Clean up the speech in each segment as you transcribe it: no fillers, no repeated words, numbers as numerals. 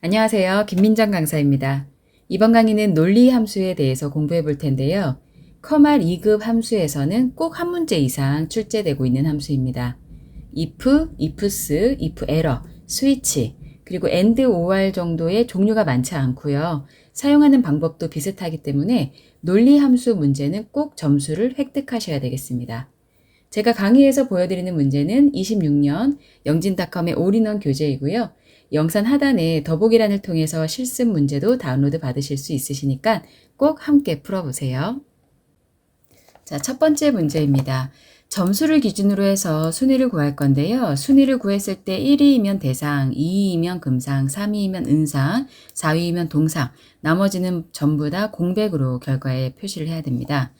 안녕하세요. 김민정 강사입니다. 이번 강의는 논리 함수에 대해서 공부해 볼 텐데요. 커말 2급 함수에서는 꼭 한 문제 이상 출제되고 있는 함수입니다. if, ifs, iferror, switch, 그리고 and, or 정도의 종류가 많지 않고요. 사용하는 방법도 비슷하기 때문에 논리 함수 문제는 꼭 점수를 획득하셔야 되겠습니다. 제가 강의에서 보여드리는 문제는 26년 영진닷컴의 올인원 교재이고요. 영상 하단에 더보기란을 통해서 실습 문제도 다운로드 받으실 수 있으시니까 꼭 함께 풀어보세요. 자, 첫 번째 문제입니다. 점수를 기준으로 해서 순위를 구할 건데요. 순위를 구했을 때 1위이면 대상, 2위이면 금상, 3위이면 은상, 4위이면 동상, 나머지는 전부 다 공백으로 결과에 표시를 해야 됩니다.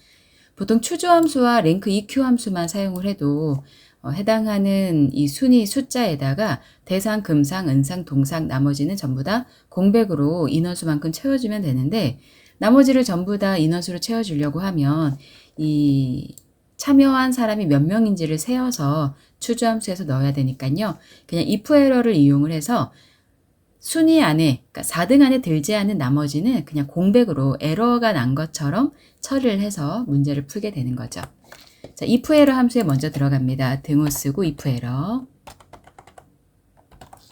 보통 추조함수와 랭크 EQ 함수만 사용을 해도 해당하는 이 순위 숫자에다가 대상, 금상, 은상, 동상, 나머지는 전부 다 공백으로 인원수만큼 채워주면 되는데 나머지를 전부 다 인원수로 채워주려고 하면 이 참여한 사람이 몇 명인지를 세어서 추조함수에서 넣어야 되니까요. 그냥 if 에러를 이용을 해서 순위 안에, 그러니까 4등 안에 들지 않은 나머지는 그냥 공백으로 에러가 난 것처럼 처리를 해서 문제를 풀게 되는 거죠. 자, if 에러 함수에 먼저 들어갑니다. 등호 쓰고 if 에러.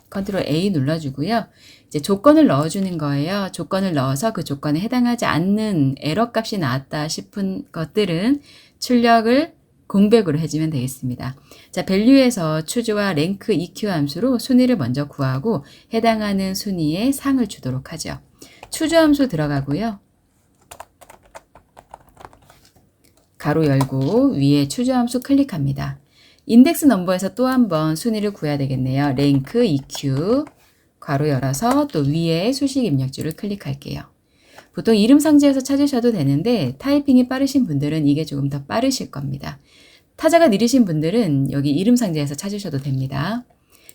컨트롤 A 눌러주고요. 이제 조건을 넣어주는 거예요. 조건을 넣어서 그 조건에 해당하지 않는 에러 값이 나왔다 싶은 것들은 출력을 공백으로 해주면 되겠습니다. 자, 밸류에서 추조와 랭크 EQ 함수로 순위를 먼저 구하고 해당하는 순위에 상을 주도록 하죠. 추조 함수 들어가고요. 가로 열고 위에 추조 함수 클릭합니다. 인덱스 넘버에서 또 한 번 순위를 구해야 되겠네요. 랭크 EQ 괄호 열어서 또 위에 수식 입력줄을 클릭할게요. 보통 이름 상자에서 찾으셔도 되는데 타이핑이 빠르신 분들은 이게 조금 더 빠르실 겁니다. 타자가 느리신 분들은 여기 이름 상자에서 찾으셔도 됩니다.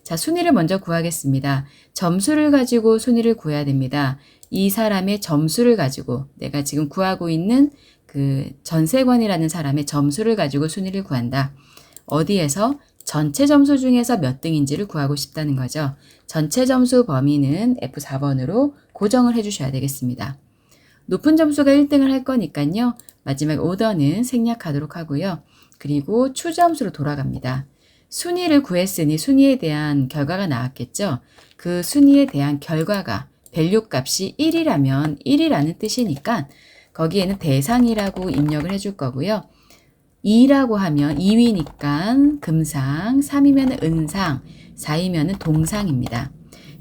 자, 순위를 먼저 구하겠습니다. 점수를 가지고 순위를 구해야 됩니다. 이 사람의 점수를 가지고 내가 지금 구하고 있는 그 전세관이라는 사람의 점수를 가지고 순위를 구한다. 어디에서? 전체 점수 중에서 몇 등인지를 구하고 싶다는 거죠. 전체 점수 범위는 F4번으로 고정을 해주셔야 되겠습니다. 높은 점수가 1등을 할 거니까요. 마지막 오더는 생략하도록 하고요. 그리고 추점수로 돌아갑니다. 순위를 구했으니 순위에 대한 결과가 나왔겠죠. 그 순위에 대한 결과가 밸류 값이 1이라면 1이라는 뜻이니까 거기에는 대상이라고 입력을 해줄 거고요. 2라고 하면 2위니까 금상, 3이면 은상, 4이면 동상입니다.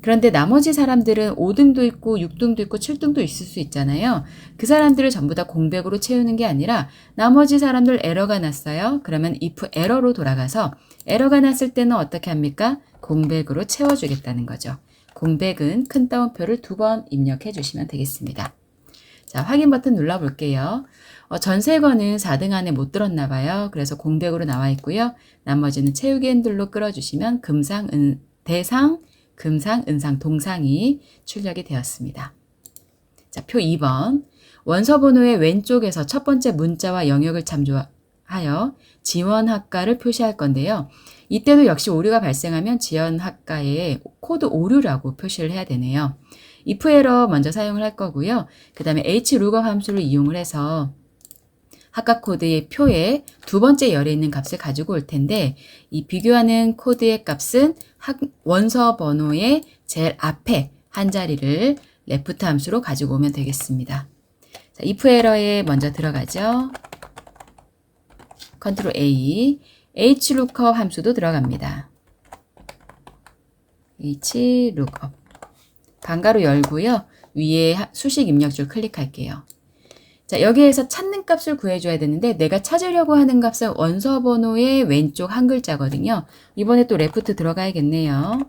그런데 나머지 사람들은 5등도 있고 6등도 있고 7등도 있을 수 있잖아요. 그 사람들을 전부 다 공백으로 채우는 게 아니라 나머지 사람들 에러가 났어요. 그러면 if 에러로 돌아가서 에러가 났을 때는 어떻게 합니까? 공백으로 채워주겠다는 거죠. 공백은 큰 따옴표를 2번 입력해 주시면 되겠습니다. 자, 확인 버튼 눌러볼게요. 전세건은 4등 안에 못 들었나 봐요. 그래서 공백으로 나와 있고요. 나머지는 채우기 핸들로 끌어주시면 대상, 금상, 은상, 동상이 출력이 되었습니다. 자, 표 2번. 원서 번호의 왼쪽에서 첫 번째 문자와 영역을 참조하여 지원학과를 표시할 건데요. 이때도 역시 오류가 발생하면 지원학과에 코드 오류라고 표시를 해야 되네요. if 에러 먼저 사용을 할 거고요. 그 다음에 hlookup 함수를 이용을 해서 학과 코드의 표에 두 번째 열에 있는 값을 가지고 올 텐데 이 비교하는 코드의 값은 원서 번호의 제일 앞에 한 자리를 left 함수로 가지고 오면 되겠습니다. 자, if 에러에 먼저 들어가죠. 컨트롤 A, hlookup 함수도 들어갑니다. hlookup. 반가로 열고요. 위에 수식 입력줄 클릭할게요. 자, 여기에서 찾는 값을 구해줘야 되는데 내가 찾으려고 하는 값은 원서 번호의 왼쪽 한 글자거든요. 이번에 또 left 들어가야겠네요.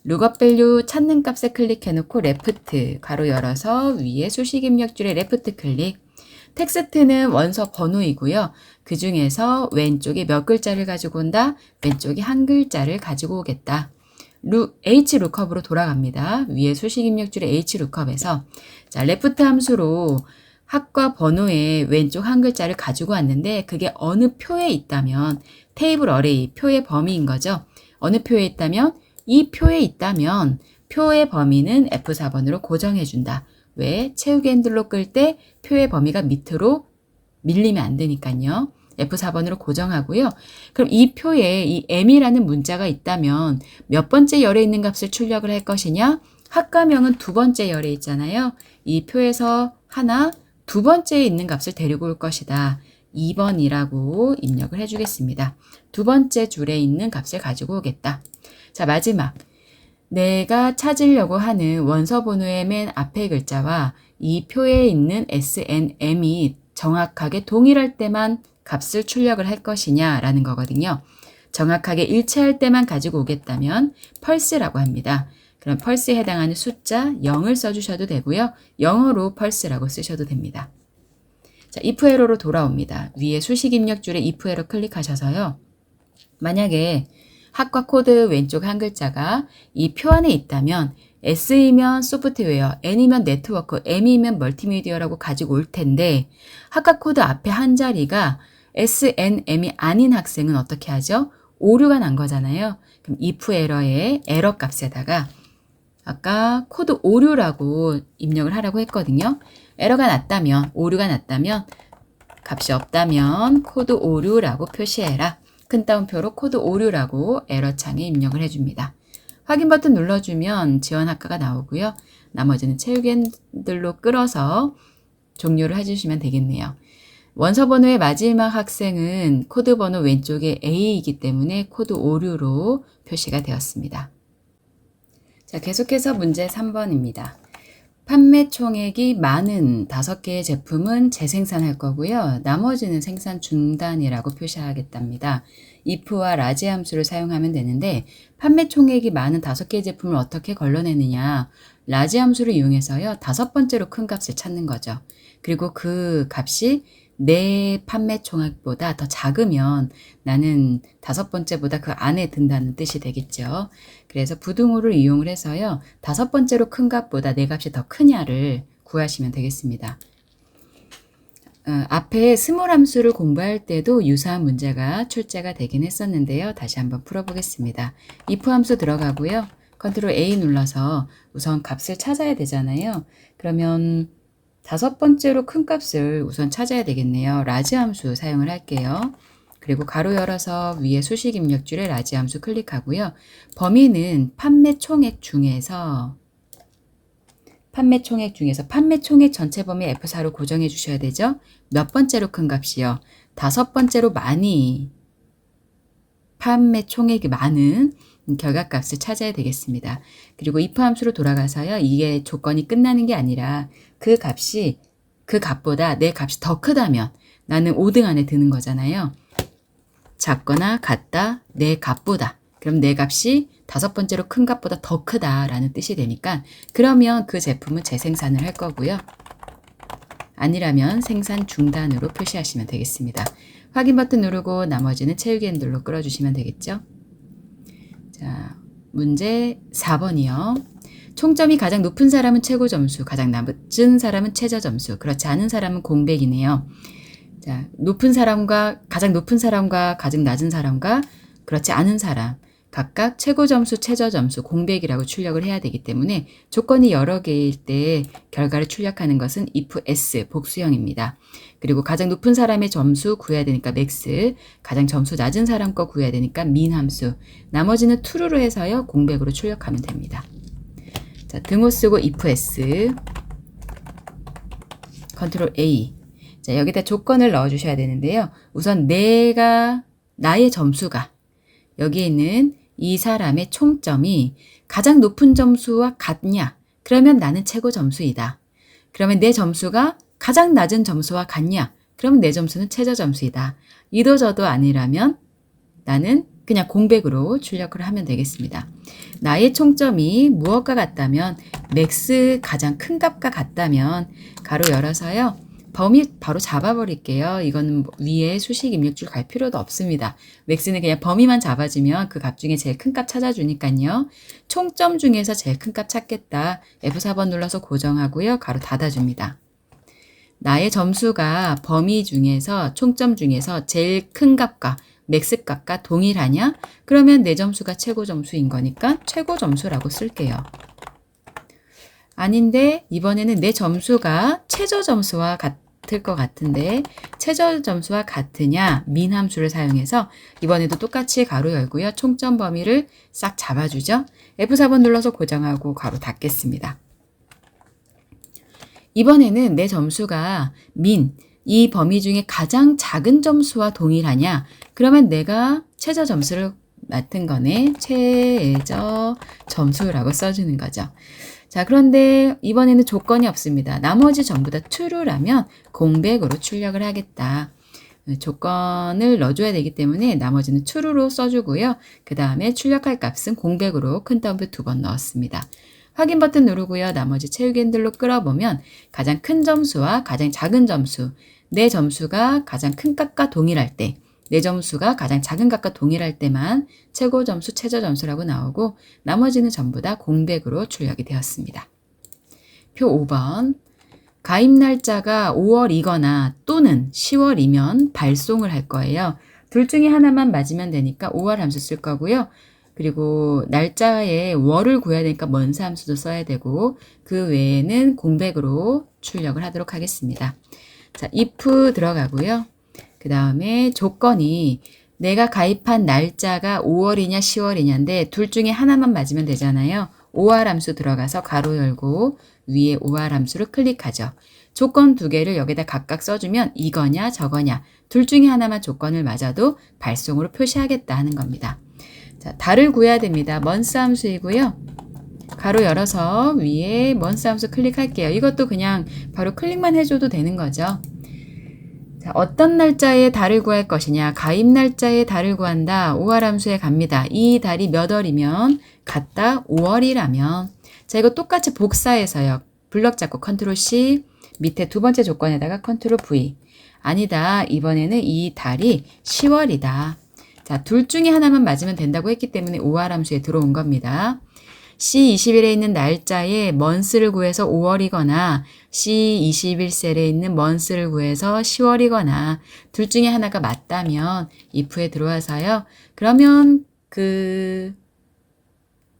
lookup value 찾는 값에 클릭해놓고 left 가로 열어서 위에 수식 입력줄에 left 클릭. 텍스트는 원서 번호이고요. 그 중에서 왼쪽에 몇 글자를 가지고 온다? 왼쪽에 한 글자를 가지고 오겠다. hlookup으로 돌아갑니다. 위에 수식 입력줄의 hlookup에서 자, left 함수로 학과 번호의 왼쪽 한 글자를 가지고 왔는데 그게 어느 표에 있다면 테이블 어레이, 표의 범위인 거죠. 어느 표에 있다면 이 표에 있다면 표의 범위는 F4번으로 고정해준다. 왜? 채우기 핸들로 끌 때 표의 범위가 밑으로 밀리면 안 되니까요. F4번으로 고정하고요. 그럼 이 표에 이 m이라는 문자가 있다면 몇 번째 열에 있는 값을 출력을 할 것이냐? 학과명은 두 번째 열에 있잖아요. 이 표에서 하나, 두 번째에 있는 값을 데리고 올 것이다. 2번이라고 입력을 해주겠습니다. 두 번째 줄에 있는 값을 가지고 오겠다. 자, 마지막. 내가 찾으려고 하는 원서 번호의 맨 앞에 글자와 이 표에 있는 SNM이 정확하게 동일할 때만 값을 출력을 할 것이냐라는 거거든요. 정확하게 일치할 때만 가지고 오겠다면 펄스라고 합니다. 그럼 펄스에 해당하는 숫자 0을 써주셔도 되고요. 영어로 펄스라고 쓰셔도 됩니다. 자, if 에러로 돌아옵니다. 위에 수식 입력 줄에 if 에러 클릭하셔서요. 만약에 학과 코드 왼쪽 한 글자가 이 표 안에 있다면 S이면 소프트웨어, N이면 네트워크, M이면 멀티미디어라고 가지고 올 텐데 학과 코드 앞에 한 자리가 SNM이 아닌 학생은 어떻게 하죠? 오류가 난 거잖아요. 그럼 if 에러의 에러 값에다가 아까 코드 오류라고 입력을 하라고 했거든요. 에러가 났다면, 오류가 났다면, 값이 없다면 코드 오류라고 표시해라. 큰 따옴표로 코드 오류라고 에러창에 입력을 해줍니다. 확인 버튼 눌러주면 지원 학과가 나오고요. 나머지는 채우기 핸들로 끌어서 종료를 해주시면 되겠네요. 원서 번호의 마지막 학생은 코드 번호 왼쪽에 A이기 때문에 코드 오류로 표시가 되었습니다. 자, 계속해서 문제 3번입니다. 판매 총액이 많은 5개의 제품은 재생산할 거고요. 나머지는 생산 중단이라고 표시하겠답니다. if와 라지 함수를 사용하면 되는데 판매 총액이 많은 5개의 제품을 어떻게 걸러내느냐. 라지 함수를 이용해서요. 5번째로 큰 값을 찾는 거죠. 그리고 그 값이 내 판매 총액보다 더 작으면 나는 5번째보다 그 안에 든다는 뜻이 되겠죠. 그래서 부등호를 이용을 해서요. 5번째로 큰 값보다 내 값이 더 크냐를 구하시면 되겠습니다. 앞에 스몰 함수를 공부할 때도 유사한 문제가 출제가 되긴 했었는데요. 다시 한번 풀어보겠습니다. if 함수 들어가고요. 컨트롤 A 눌러서 우선 값을 찾아야 되잖아요. 그러면 5번째로 큰 값을 우선 찾아야 되겠네요. 라지 함수 사용을 할게요. 그리고 가로 열어서 위에 수식 입력줄에 라지 함수 클릭하고요. 범위는 판매 총액 중에서 판매 총액 전체 범위 F4로 고정해 주셔야 되죠. 몇 번째로 큰 값이요? 5번째로 많이 판매 총액이 많은 결과값을 찾아야 되겠습니다. 그리고 if 함수로 돌아가서요. 이게 조건이 끝나는 게 아니라 그 값보다 내 값이 더 크다면 나는 5등 안에 드는 거잖아요. 작거나 같다, 내 값보다. 그럼 내 값이 5번째로 큰 값보다 더 크다라는 뜻이 되니까 그러면 그 제품은 재생산을 할 거고요. 아니라면 생산 중단으로 표시하시면 되겠습니다. 확인 버튼 누르고 나머지는 채우기 핸들로 끌어주시면 되겠죠. 자, 문제 4번이요. 총점이 가장 높은 사람은 최고 점수, 가장 낮은 사람은 최저 점수, 그렇지 않은 사람은 공백이네요. 자, 가장 높은 사람과 가장 낮은 사람과 그렇지 않은 사람, 각각 최고 점수, 최저 점수, 공백이라고 출력을 해야 되기 때문에 조건이 여러 개일 때 결과를 출력하는 것은 if s 복수형입니다. 그리고 가장 높은 사람의 점수 구해야 되니까 max, 가장 점수 낮은 사람 거 구해야 되니까 min 함수, 나머지는 true로 해서요 공백으로 출력하면 됩니다. 자, 등호 쓰고 if s, 컨트롤 A. 자, 여기다 조건을 넣어 주셔야 되는데요. 우선 나의 점수가 여기에 있는 이 사람의 총점이 가장 높은 점수와 같냐? 그러면 나는 최고 점수이다. 그러면 내 점수가 가장 낮은 점수와 같냐? 그러면 내 점수는 최저 점수이다. 이도 저도 아니라면 나는 그냥 공백으로 출력을 하면 되겠습니다. 나의 총점이 무엇과 같다면 맥스 가장 큰 값과 같다면 가로 열어서요. 범위 바로 잡아버릴게요. 이거는 위에 수식 입력줄 갈 필요도 없습니다. 맥스는 그냥 범위만 잡아주면 그 값 중에 제일 큰 값 찾아주니까요. 총점 중에서 제일 큰 값 찾겠다. F4번 눌러서 고정하고요. 가로 닫아줍니다. 나의 점수가 범위 중에서 총점 중에서 제일 큰 값과 맥스 값과 동일하냐? 그러면 내 점수가 최고 점수인 거니까 최고 점수라고 쓸게요. 아닌데 이번에는 내 점수가 최저 점수와 같을 것 같은데 최저 점수와 같으냐 민 함수를 사용해서 이번에도 똑같이 가로 열고요. 총점 범위를 싹 잡아주죠. F4번 눌러서 고정하고 가로 닫겠습니다. 이번에는 내 점수가 민, 이 범위 중에 가장 작은 점수와 동일하냐? 그러면 내가 최저 점수를 맡은 거네. 최저 점수라고 써주는 거죠. 자, 그런데 이번에는 조건이 없습니다. 나머지 전부 다 true라면 공백으로 출력을 하겠다. 조건을 넣어줘야 되기 때문에 나머지는 true로 써주고요. 그 다음에 출력할 값은 공백으로 큰 따옴표 2번 넣었습니다. 확인 버튼 누르고요. 나머지 채우기 핸들로 끌어보면 가장 큰 점수와 가장 작은 점수, 내 점수가 가장 큰 값과 동일할 때, 내 점수가 가장 작은 값과 동일할 때만 최고 점수, 최저 점수라고 나오고 나머지는 전부 다 공백으로 출력이 되었습니다. 표 5번. 가입 날짜가 5월이거나 또는 10월이면 발송을 할 거예요. 둘 중에 하나만 맞으면 되니까 5월 함수 쓸 거고요. 그리고 날짜에 월을 구해야 되니까 먼사 함수도 써야 되고 그 외에는 공백으로 출력을 하도록 하겠습니다. 자, if 들어가고요. 그 다음에 조건이 내가 가입한 날짜가 5월이냐 10월이냐인데 둘 중에 하나만 맞으면 되잖아요. OR 함수 들어가서 가로 열고 위에 OR 함수를 클릭하죠. 조건 두 개를 여기다 각각 써주면 이거냐 저거냐 둘 중에 하나만 조건을 맞아도 발송으로 표시하겠다 하는 겁니다. 자, 달을 구해야 됩니다. month 함수이고요. 가로 열어서 위에 month 함수 클릭할게요. 이것도 그냥 바로 클릭만 해줘도 되는 거죠. 자, 어떤 날짜에 달을 구할 것이냐. 가입 날짜에 달을 구한다. OR 함수에 갑니다. 이 달이 몇 월이면 같다. 5월이라면 자, 이거 똑같이 복사해서요. 블럭 잡고 컨트롤 C 밑에 두 번째 조건에다가 컨트롤 V 아니다. 이번에는 이 달이 10월이다. 자, 둘 중에 하나만 맞으면 된다고 했기 때문에 OR 함수에 들어온 겁니다. C21에 있는 날짜에 month를 구해서 5월이거나 C21셀에 있는 month를 구해서 10월이거나 둘 중에 하나가 맞다면 if에 들어와서요. 그러면 그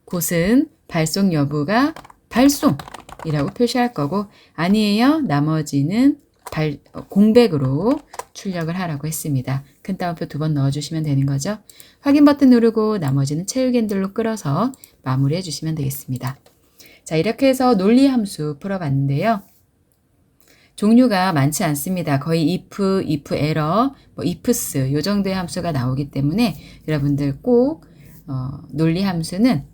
곳은 발송 여부가 발송이라고 표시할 거고 아니에요. 나머지는 공백으로 출력을 하라고 했습니다. 큰 따옴표 2번 넣어주시면 되는 거죠. 확인 버튼 누르고 나머지는 채우기 핸들로 끌어서 마무리해 주시면 되겠습니다. 자, 이렇게 해서 논리 함수 풀어봤는데요. 종류가 많지 않습니다. 거의 if, if error, ifs 요 정도의 함수가 나오기 때문에 여러분들 꼭 논리 함수는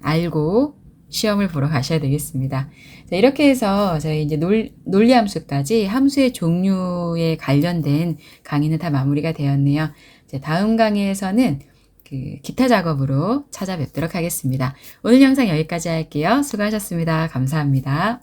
알고 시험을 보러 가셔야 되겠습니다. 자, 이렇게 해서 저희 이제 논리 함수까지 함수의 종류에 관련된 강의는 다 마무리가 되었네요. 이제 다음 강의에서는 그 기타 작업으로 찾아뵙도록 하겠습니다. 오늘 영상 여기까지 할게요. 수고하셨습니다. 감사합니다.